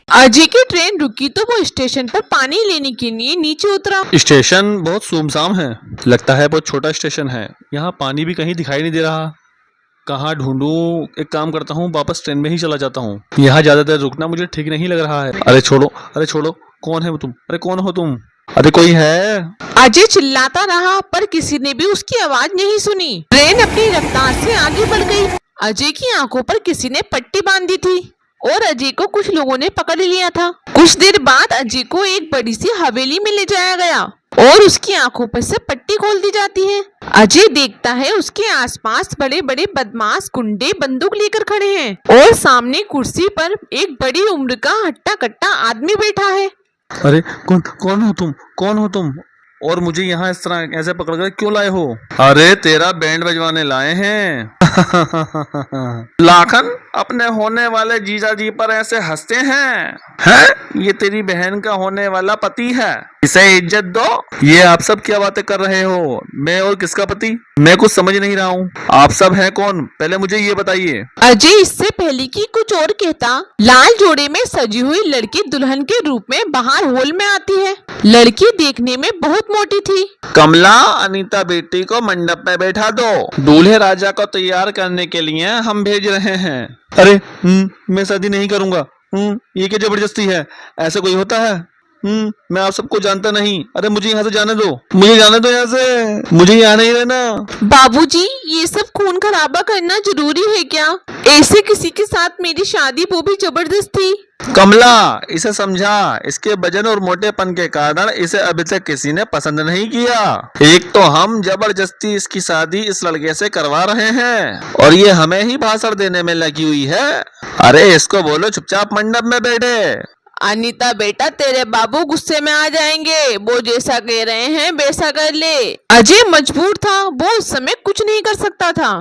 अजय की ट्रेन रुकी तो वो स्टेशन पर पानी लेने के लिए नीचे उतरा। स्टेशन बहुत सुमसाम है, लगता है बहुत छोटा स्टेशन है। यहाँ पानी भी कहीं दिखाई नहीं दे रहा। कहाँ ढूंढूं? एक काम करता हूँ, वापस ट्रेन में ही चला जाता हूँ। यहाँ ज्यादा देर रुकना मुझे ठीक नहीं लग रहा है। अरे छोड़ो, अरे छोड़ो, कौन है तुम? अरे कौन हो तुम? अरे कोई है? अजय चिल्लाता रहा पर किसी ने भी उसकी आवाज नहीं सुनी। ट्रेन अपनी रफ्तार से आगे बढ़ गई। अजय की आंखों पर किसी ने पट्टी बांधी थी और अजय को कुछ लोगों ने पकड़ लिया था। कुछ देर बाद अजय को एक बड़ी सी हवेली में ले जाया गया और उसकी आंखों पर से पट्टी खोल दी जाती है। अजय देखता है उसके आसपास बड़े बड़े बदमाश गुंडे बंदूक लेकर खड़े हैं और सामने कुर्सी पर एक बड़ी उम्र का हट्टा कट्टा आदमी बैठा है। अरे कौन हो तुम? कौन हो तुम? और मुझे यहाँ इस तरह ऐसे पकड़ कर क्यों लाए हो? अरे तेरा बैंड बजवाने लाए हैं। लाखन अपने होने वाले जीजा जी पर ऐसे हंसते हैं? ये तेरी बहन का होने वाला पति है, इसे इज्जत दो। ये आप सब क्या बातें कर रहे हो? मैं और किसका पति? मैं कुछ समझ नहीं रहा हूँ। आप सब हैं कौन? पहले मुझे ये बताइए। अजय इससे पहले कि कुछ और कहता, लाल जोड़े में सजी हुई लड़की दुल्हन के रूप में बाहर हॉल में आती है। लड़की देखने में बहुत मोटी थी। कमला, अनीता बेटी को मंडप में बैठा दो। दूल्हे राजा को तैयार करने के लिए हम भेज रहे हैं। अरे मैं शादी नहीं करूंगा। ये क्या जबरदस्ती है? ऐसा कोई होता है? मैं आप सबको जानता नहीं। अरे मुझे यहाँ से जाने दो, मुझे जाने दो यहाँ से, मुझे यहाँ नहीं रहना। बाबूजी, ये सब खून खराबा करना जरूरी है क्या? ऐसे किसी के साथ मेरी शादी, वो भी जबरदस्ती। कमला, इसे समझा। इसके वजन और मोटेपन के कारण इसे अभी तक किसी ने पसंद नहीं किया। एक तो हम जबरदस्ती इसकी शादी इस लड़के से करवा रहे हैं और ये हमें ही भाषण देने में लगी हुई है। अरे इसको बोलो चुपचाप मंडप में बैठे। अनीता बेटा, तेरे बाबू गुस्से में आ जाएंगे। वो जैसा कह रहे हैं वैसा कर ले। अजय मजबूर था, वो उस समय कुछ नहीं कर सकता था।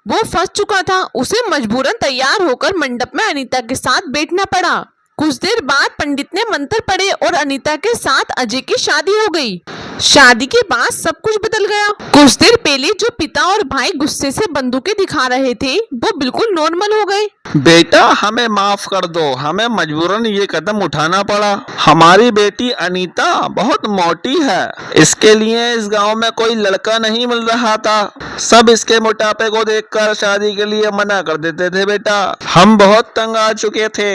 वो फंस चुका था। उसे मजबूरन तैयार होकर मंडप में अनीता के साथ बैठना पड़ा। कुछ देर बाद पंडित ने मंत्र पढ़े और अनीता के साथ अजय की शादी हो गई। शादी के बाद सब कुछ बदल गया। कुछ देर पहले जो पिता और भाई गुस्से से बंदूकें दिखा रहे थे, वो बिल्कुल नॉर्मल हो गए। बेटा, हमें माफ कर दो, हमें मजबूरन ये कदम उठाना पड़ा। हमारी बेटी अनीता बहुत मोटी है, इसके लिए इस गांव में कोई लड़का नहीं मिल रहा था। सब इसके मोटापे को देखकर शादी के लिए मना कर देते थे। बेटा, हम बहुत तंग आ चुके थे,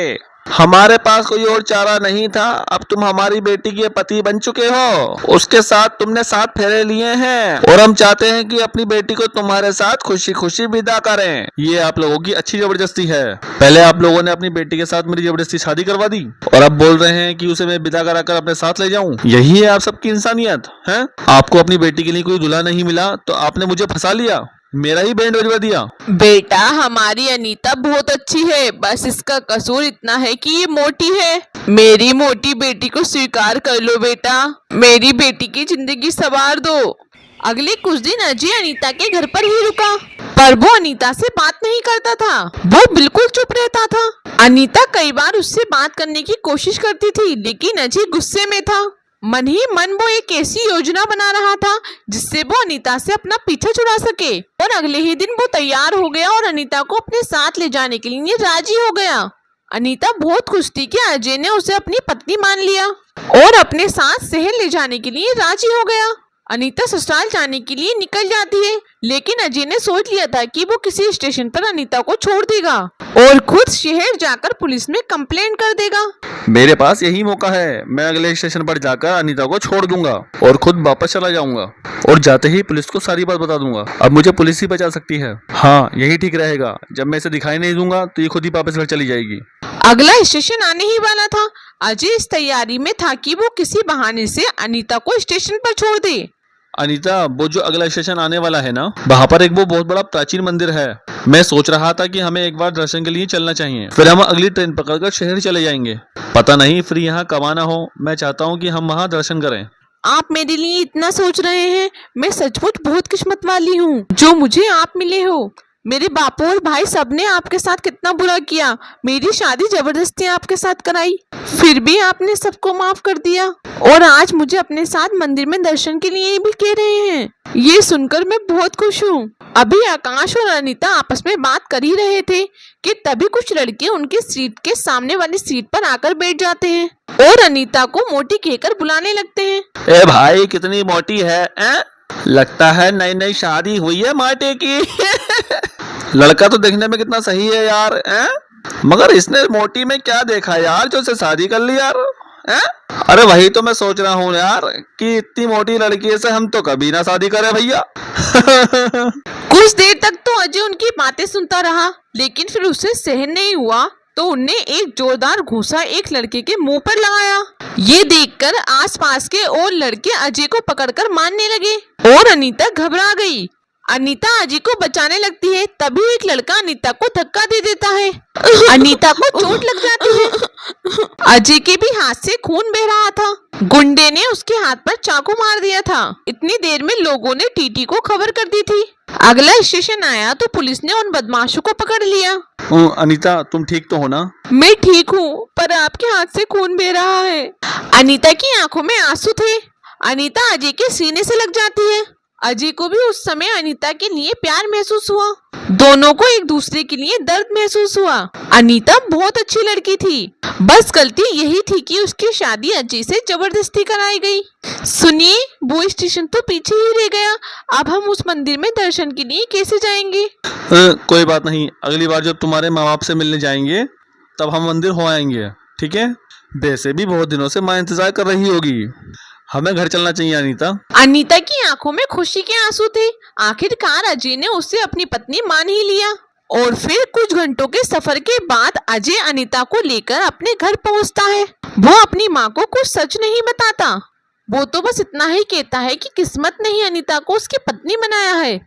हमारे पास कोई और चारा नहीं था। अब तुम हमारी बेटी के पति बन चुके हो, उसके साथ तुमने 7 फेरे लिए हैं और हम चाहते हैं कि अपनी बेटी को तुम्हारे साथ खुशी खुशी विदा करें। ये आप लोगों की अच्छी जबरदस्ती है। पहले आप लोगों ने अपनी बेटी के साथ मेरी जबरदस्ती शादी करवा दी और अब बोल रहे हैं कि उसे मैं विदा कराकर अपने साथ ले जाऊं। यही है आप सबकी इंसानियत है? आपको अपनी बेटी के लिए कोई दूल्हा नहीं मिला तो आपने मुझे फंसा लिया, मेरा ही बैंड बजवा दिया। बेटा, हमारी अनीता बहुत अच्छी है, बस इसका कसूर इतना है कि ये मोटी है। मेरी मोटी बेटी को स्वीकार कर लो बेटा, मेरी बेटी की जिंदगी संवार दो। अगले कुछ दिन अजय अनीता के घर पर ही रुका, पर वो अनीता से बात नहीं करता था। वो बिल्कुल चुप रहता था। अनीता कई बार उससे बात करने की कोशिश करती थी, लेकिन अजय गुस्से में था। मन ही मन वो एक ऐसी योजना बना रहा था जिससे वो अनीता से अपना पीछा छुड़ा सके। और अगले ही दिन वो तैयार हो गया और अनीता को अपने साथ ले जाने के लिए राजी हो गया। अनीता बहुत खुश थी कि अजय ने उसे अपनी पत्नी मान लिया और अपने साथ शहर ले जाने के लिए राजी हो गया। अनीता ससुराल जाने के लिए निकल जाती है, लेकिन अजय ने सोच लिया था कि वो किसी स्टेशन पर अनीता को छोड़ देगा और खुद शहर जाकर पुलिस में कंप्लेंट कर देगा। मेरे पास यही मौका है, मैं अगले स्टेशन पर जाकर अनीता को छोड़ दूंगा और खुद वापस चला जाऊंगा और जाते ही पुलिस को सारी बात बता दूंगा। अब मुझे पुलिस ही बचा सकती है। हाँ, यही ठीक रहेगा। जब मैं इसे दिखाई नहीं दूंगा तो ये खुद ही वापस घर चली जाएगी। अगला स्टेशन आने ही वाला था। अजय इस तैयारी में था कि वो किसी बहाने से अनीता को स्टेशन पर छोड़ दे। अनीता, वो जो अगला स्टेशन आने वाला है ना, वहाँ पर एक वो बहुत बड़ा प्राचीन मंदिर है। मैं सोच रहा था कि हमें एक बार दर्शन के लिए चलना चाहिए, फिर हम अगली ट्रेन पकड़कर शहर चले जाएंगे। पता नहीं फिर यहाँ कब आना हो। मैं चाहता हूँ कि हम वहाँ दर्शन करें। आप मेरे लिए इतना सोच रहे हैं, मैं सचमुच बहुत किस्मत वाली हूँ जो मुझे आप मिले हो। मेरे बापू और भाई सबने आपके साथ कितना बुरा किया, मेरी शादी जबरदस्ती आपके साथ कराई, फिर भी आपने सबको माफ कर दिया और आज मुझे अपने साथ मंदिर में दर्शन के लिए भी कह रहे हैं। ये सुनकर मैं बहुत खुश हूँ। अभी आकाश और अनीता आपस में बात कर ही रहे थे कि तभी कुछ लड़के उनके सीट के सामने वाली सीट पर आकर बैठ जाते हैं और अनीता को मोटी कहकर बुलाने लगते हैं। ए भाई कितनी मोटी है लगता है नई नई शादी हुई है माटे की। लड़का तो देखने में कितना सही है यार मगर इसने मोटी में क्या देखा यार जो उसे शादी कर ली यार अरे वही तो मैं सोच रहा हूँ यार कि इतनी मोटी लड़की से हम तो कभी ना शादी करें भैया। कुछ देर तक तो अजय उनकी बातें सुनता रहा, लेकिन फिर उसे सहन नहीं हुआ तो उनने एक जोरदार घूंसा एक लड़के के मुंह पर लगाया। ये देखकर आसपास के और लड़के अजय को पकड़कर मारने लगे और अनीता घबरा गई। अनीता अजय को बचाने लगती है, तभी एक लड़का अनीता को धक्का दे देता है। अनीता को चोट लग जाती है। अजय के भी हाथ से खून बह रहा था। गुंडे ने उसके हाथ पर चाकू मार दिया था। इतनी देर में लोगों ने टीटी को खबर कर दी थी। अगला स्टेशन आया तो पुलिस ने उन बदमाशों को पकड़ लिया। अनीता तुम ठीक तो हो ना? मैं ठीक हूँ, पर आपके हाथ से खून बह रहा है। अनीता की आंखों में आंसू थे। अनीता अजय के सीने से लग जाती है। अजय को भी उस समय अनीता के लिए प्यार महसूस हुआ। दोनों को एक दूसरे के लिए दर्द महसूस हुआ। अनीता बहुत अच्छी लड़की थी, बस गलती यही थी कि उसकी शादी अजय से जबरदस्ती कराई गई। सुनिए, वो स्टेशन तो पीछे ही रह गया। अब हम उस मंदिर में दर्शन के लिए कैसे जाएंगे? कोई बात नहीं, अगली बार जब तुम्हारे माँ बाप से मिलने जाएंगे तब हम मंदिर हो आएंगे, ठीक है? वैसे भी बहुत दिनों से माँ इंतजार कर रही होगी। हमें घर चलना चाहिए अनीता। अनीता की आंखों में खुशी के आंसू थे। आखिरकार अजय ने उसे अपनी पत्नी मान ही लिया। और फिर कुछ घंटों के सफर के बाद अजय अनीता को लेकर अपने घर पहुंचता है। वो अपनी माँ को कुछ सच नहीं बताता। वो तो बस इतना ही कहता है कि किस्मत ने ही अनीता को उसकी पत्नी बनाया है।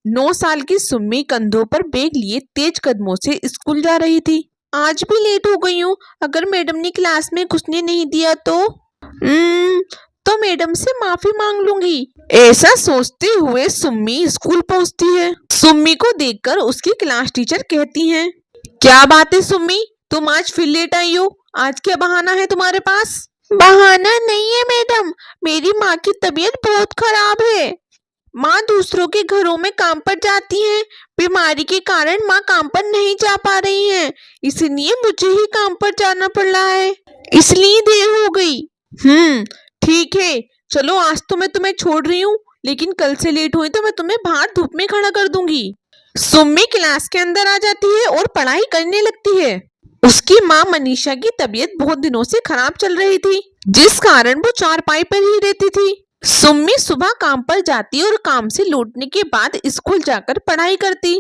नौ साल की सुम्मी कंधों पर बैग लिए तेज कदमों से स्कूल जा रही थी। आज भी लेट हो गई हूँ। अगर मैडम ने क्लास में घुसने नहीं दिया तो मैडम से माफी मांग लूंगी। ऐसा सोचते हुए सुम्मी स्कूल पहुँचती है। सुम्मी को देखकर उसकी क्लास टीचर कहती हैं, क्या बात है सुम्मी, तुम आज फिर लेट आई हो? आज क्या बहाना है तुम्हारे पास? बहाना नहीं है मैडम, मेरी माँ की तबीयत बहुत खराब है। माँ दूसरों के घरों में काम पर जाती हैं। बीमारी के कारण माँ काम पर नहीं जा पा रही हैं, इसलिए मुझे ही काम पर जाना पड़ रहा है, इसलिए देर हो गई। ठीक है, चलो आज तो मैं तुम्हें छोड़ रही हूँ, लेकिन कल से लेट हुई तो मैं तुम्हें बाहर धूप में खड़ा कर दूंगी। सुम्मी क्लास के अंदर आ जाती है और पढ़ाई करने लगती है। उसकी माँ मनीषा की तबीयत बहुत दिनों से खराब चल रही थी, जिस कारण वो चारपाई पर ही रहती थी। सुम्मी सुबह काम पर जाती और काम से लौटने के बाद स्कूल जाकर पढ़ाई करती।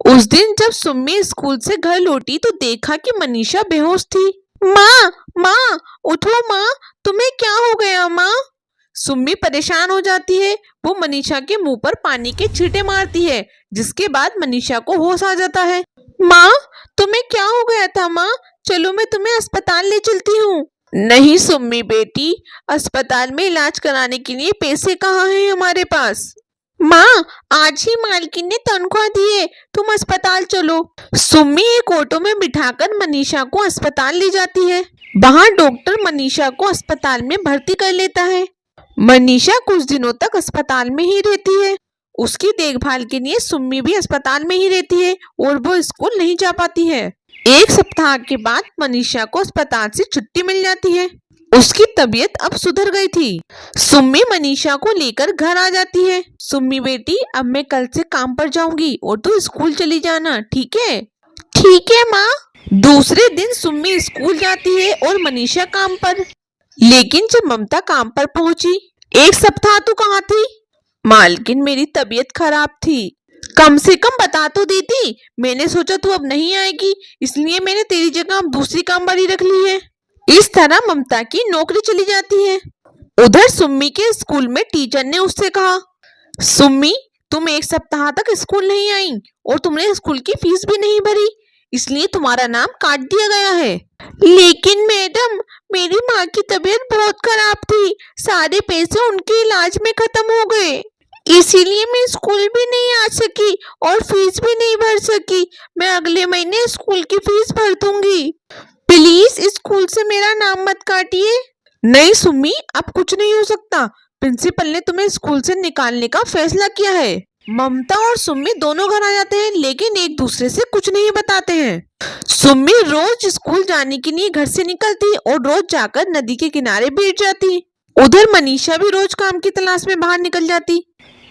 उस दिन जब सुम्मी स्कूल से घर लौटी तो देखा कि मनीषा बेहोश थी। माँ, उठो माँ, तुम्हें क्या हो गया माँ? सुम्मी परेशान हो जाती है। वो मनीषा के मुंह पर पानी के छींटे मारती है, जिसके बाद मनीषा को होश आ जाता है। माँ, तुम्हें क्या हो गया था माँ? चलो मैं तुम्हें अस्पताल ले चलती हूँ। नहीं सुम्मी बेटी, अस्पताल में इलाज कराने के लिए पैसे कहाँ हैं हमारे पास? माँ, आज ही मालकिन ने तनख्वाह दी है, तुम अस्पताल चलो। सुम्मी एक ऑटो में बिठाकर मनीषा को अस्पताल ले जाती है। वहाँ डॉक्टर मनीषा को अस्पताल में भर्ती कर लेता है। मनीषा कुछ दिनों तक अस्पताल में ही रहती है। उसकी देखभाल के लिए सुम्मी भी अस्पताल में ही रहती है और वो स्कूल नहीं जा पाती है। एक सप्ताह के बाद मनीषा को अस्पताल से छुट्टी मिल जाती है। उसकी तबीयत अब सुधर गई थी। सुम्मी मनीषा को लेकर घर आ जाती है। सुम्मी बेटी, अब मैं कल से काम पर जाऊंगी और तू स्कूल चली जाना, ठीक है? ठीक है माँ। दूसरे दिन सुम्मी स्कूल जाती है और मनीषा काम पर। लेकिन जब ममता काम पर पहुंची, एक सप्ताह तू कहाँ थी? मालकिन, मेरी तबीयत खराब थी। कम से कम बता तो देती। मैंने सोचा तू अब नहीं आएगी, इसलिए मैंने तेरी जगह अब दूसरी काम वाली रख ली है। इस तरह ममता की नौकरी चली जाती है। उधर सुम्मी के स्कूल में टीचर ने उससे कहा, सुम्मी, तुम एक सप्ताह तक स्कूल नहीं आई और तुमने स्कूल की फीस भी नहीं भरी, इसलिए तुम्हारा नाम काट दिया गया है। लेकिन मैडम, मेरी माँ की तबीयत बहुत खराब थी, सारे पैसे उनके इलाज में खत्म हो गए, इसीलिए मैं स्कूल भी नहीं आ सकी और फीस भी नहीं भर सकी। मैं अगले महीने स्कूल की फीस भर दूंगी। प्लीज स्कूल से मेरा नाम मत काटिए। नहीं सुम्मी, अब कुछ नहीं हो सकता। प्रिंसिपल ने तुम्हें स्कूल से निकालने का फैसला किया है। ममता और सुम्मी दोनों घर आ जाते हैं, लेकिन एक दूसरे से कुछ नहीं बताते हैं। सुम्मी रोज स्कूल जाने के लिए घर से निकलती और रोज जाकर नदी के किनारे बैठ जाती। उधर मनीषा भी रोज काम की तलाश में बाहर निकल जाती।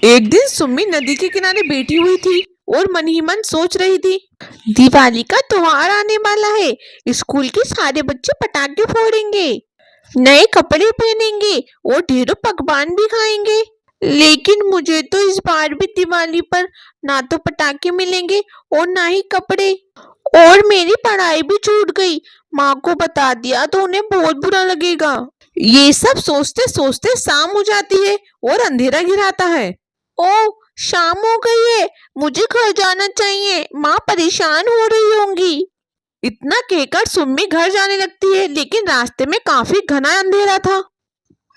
एक दिन सुम्मी नदी के किनारे बैठी हुई थी और मन ही मन सोच रही थी, दिवाली का त्योहार आने वाला है, स्कूल के सारे बच्चे पटाखे फोड़ेंगे, नए कपड़े पहनेंगे और ढेरों पकवान भी खाएंगे। लेकिन मुझे तो इस बार भी दिवाली पर ना तो पटाखे मिलेंगे और ना ही कपड़े, और मेरी पढ़ाई भी छूट गई। माँ को बता दिया तो उन्हें बहुत बुरा लगेगा। ये सब सोचते सोचते शाम हो जाती है और अंधेरा घिराता है। ओह, शाम हो गई है, मुझे घर जाना चाहिए, माँ परेशान हो रही होंगी। इतना कहकर सुम्मी घर जाने लगती है, लेकिन रास्ते में काफी घना अंधेरा था।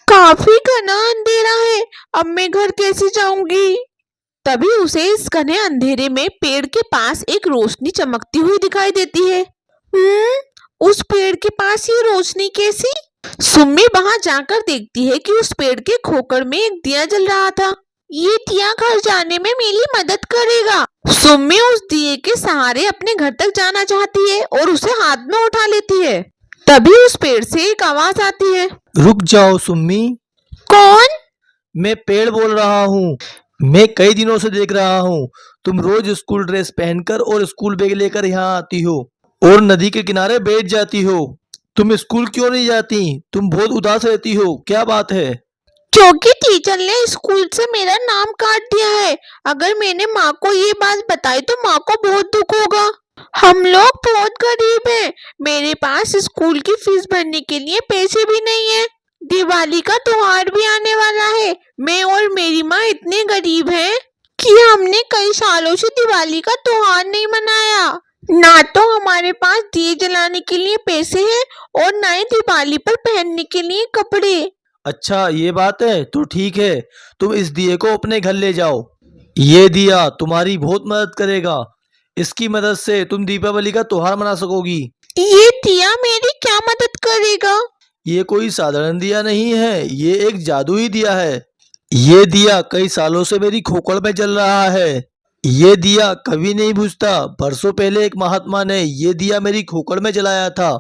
काफी घना अंधेरा है, अब मैं घर कैसे जाऊंगी? तभी उसे इस घने अंधेरे में पेड़ के पास एक रोशनी चमकती हुई दिखाई देती है। उस पेड़ के पास ये रोशनी कैसी? सुम्मी वहां जाकर देखती है कि उस पेड़ के खोखड़ में एक दिया जल रहा था। ये दिया घर जाने में मेरी मदद करेगा। सुम्मी उस दिए के सहारे अपने घर तक जाना चाहती है और उसे हाथ में उठा लेती है। तभी उस पेड़ से एक आवाज आती है। रुक जाओ सुम्मी। कौन? मैं पेड़ बोल रहा हूँ। मैं कई दिनों से देख रहा हूँ तुम रोज स्कूल ड्रेस पहनकर और स्कूल बैग लेकर यहाँ आती हो और नदी के किनारे बैठ जाती हो। तुम स्कूल क्यों नहीं जाती? तुम बहुत उदास रहती हो, क्या बात है? क्योंकि टीचर ने स्कूल से मेरा नाम काट दिया है। अगर मैंने माँ को ये बात बताई तो माँ को बहुत दुख होगा। हम लोग बहुत गरीब हैं, मेरे पास स्कूल की फीस भरने के लिए पैसे भी नहीं है। दिवाली का त्योहार भी आने वाला है, मैं और मेरी माँ इतने गरीब हैं कि हमने कई सालों से दिवाली का त्योहार नहीं मनाया। ना तो हमारे पास दिए जलाने के लिए पैसे हैं और ना ही दिवाली पर पहनने के लिए कपड़े। अच्छा ये बात है तो ठीक है, तुम इस दिए को अपने घर ले जाओ। ये दिया तुम्हारी बहुत मदद करेगा। इसकी मदद से तुम दीपावली का त्योहार मना सकोगी। ये दिया मेरी क्या मदद करेगा? ये कोई साधारण दिया नहीं है, ये एक जादुई दिया है। ये दिया कई सालों से मेरी खोपड़ में जल रहा है। ये दिया कभी नहीं बुझता। बरसों पहले एक महात्मा ने ये दिया मेरी खोपड़ में जलाया था,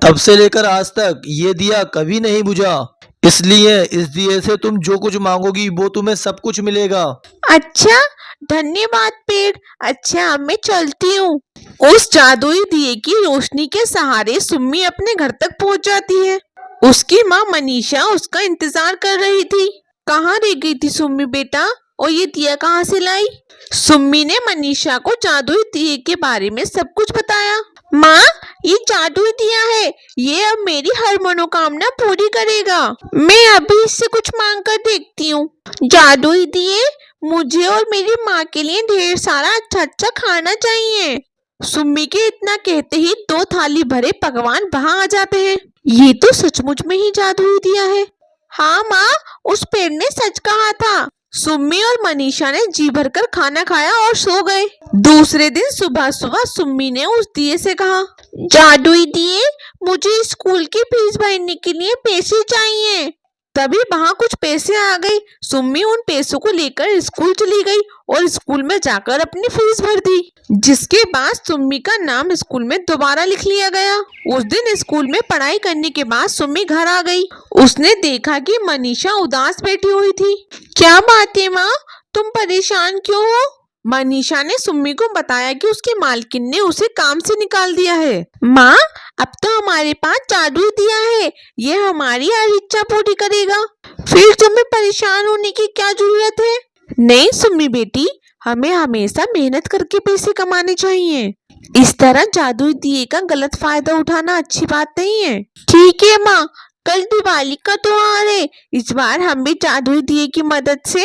तब से लेकर आज तक ये दिया कभी नहीं बुझा। इसलिए इस दिए से तुम जो कुछ मांगोगी वो तुम्हें सब कुछ मिलेगा। अच्छा, धन्यवाद पेड़। अच्छा, अब मैं चलती हूँ। उस जादुई दिए की रोशनी के सहारे सुम्मी अपने घर तक पहुँच जाती है। उसकी माँ मनीषा उसका इंतजार कर रही थी। कहाँ रह गई थी सुम्मी बेटा, और ये दिया कहाँ से लाई? सुम्मी ने मनीषा को जादुई दिए के बारे में सब कुछ बताया। माँ, ये जादुई दिया है, ये अब मेरी हर मनोकामना पूरी करेगा। मैं अभी इससे कुछ मांग कर देखती हूँ। जादुई दिए, मुझे और मेरी माँ के लिए ढेर सारा अच्छा अच्छा खाना चाहिए। सुम्मी के इतना कहते ही 2 थाली भरे पकवान वहाँ आ जाते हैं। ये तो सचमुच में ही जादुई दिया है। हाँ माँ, उस पेड़ ने सच कहा था। सुम्मी और मनीषा ने जी भरकर खाना खाया और सो गए। दूसरे दिन सुबह सुबह सुम्मी ने उस दिए से कहा, जादुई दिए, मुझे स्कूल की फीस भरने के लिए पैसे चाहिए। तभी वहाँ कुछ पैसे आ गए। सुम्मी उन पैसों को लेकर स्कूल चली गई और स्कूल में जाकर अपनी फीस भर दी, जिसके बाद सुम्मी का नाम स्कूल में दोबारा लिख लिया गया। उस दिन स्कूल में पढ़ाई करने के बाद सुम्मी घर आ गई। उसने देखा कि मनीषा उदास बैठी हुई थी। क्या बात है माँ, तुम परेशान क्यों हो? मनीषा ने सुम्मी को बताया कि उसकी मालकिन ने उसे काम से निकाल दिया है। माँ, अब तो हमारे पास जादू दिया है, ये हमारी हर इच्छा पूरी करेगा, फिर तुम्हें परेशान होने की क्या जरूरत है? नहीं सुम्मी बेटी, हमें हमेशा मेहनत करके पैसे कमाने चाहिए। इस तरह जादुई दिए का गलत फायदा उठाना अच्छी बात नहीं है। ठीक है माँ, कल दिवाली का त्योहार है। इस बार हम भी जादुई दिए की मदद से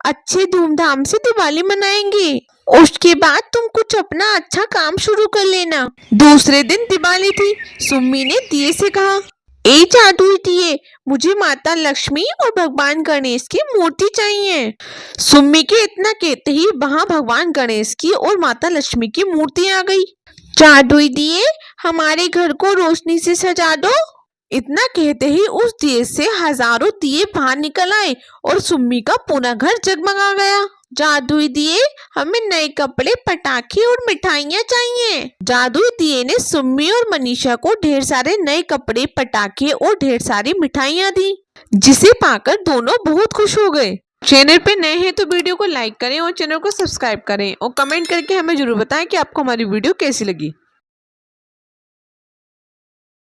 अच्छे धूमधाम से दिवाली मनाएंगे। उसके बाद तुम कुछ अपना अच्छा काम शुरू कर लेना। दूसरे दिन दिवाली थी। सुम्मी ने दिए से कहा, ए जादुई दिए, मुझे माता लक्ष्मी और भगवान गणेश की मूर्ति चाहिए। सुम्मी के इतना कहते ही वहां भगवान गणेश की और माता लक्ष्मी की मूर्ति आ गई। जादुई दिए, हमारे घर को रोशनी से सजा दो। इतना कहते ही उस दिए से हजारों दिए बाहर निकल आए और सुम्मी का पूरा घर जगमगा गया। जादुई दिए, हमें नए कपड़े, पटाखे और मिठाइयाँ चाहिए। जादुई दिए ने सुम्मी और मनीषा को ढेर सारे नए कपड़े, पटाखे और ढेर सारी मिठाइयाँ दी, जिसे पाकर दोनों बहुत खुश हो गए। चैनल पे नए हैं तो वीडियो को लाइक करें और चैनल को सब्सक्राइब करें और कमेंट करके हमें जरूर बताएं कि आपको हमारी वीडियो कैसी लगी।